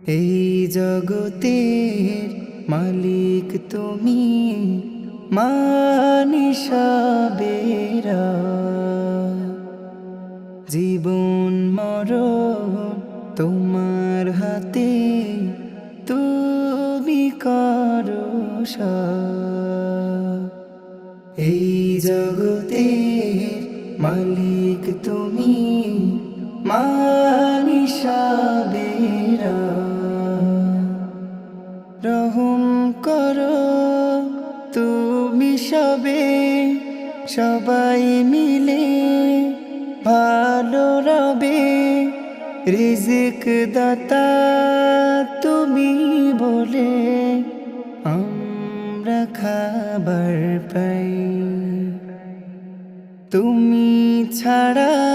এই জগতের মালিক তুমি, মানিশা বেরা। জীবন মরণ তোমার হাতে, তুমি করো সব। এই জগতের মালিক তুমি, মানিশা বেরা। রহম করো তুমি সবে, সবাই মিলে ভালো রবে। রিজিক দাতা তুমি বলে আমরা খাবার পাই। তুমি ছাড়া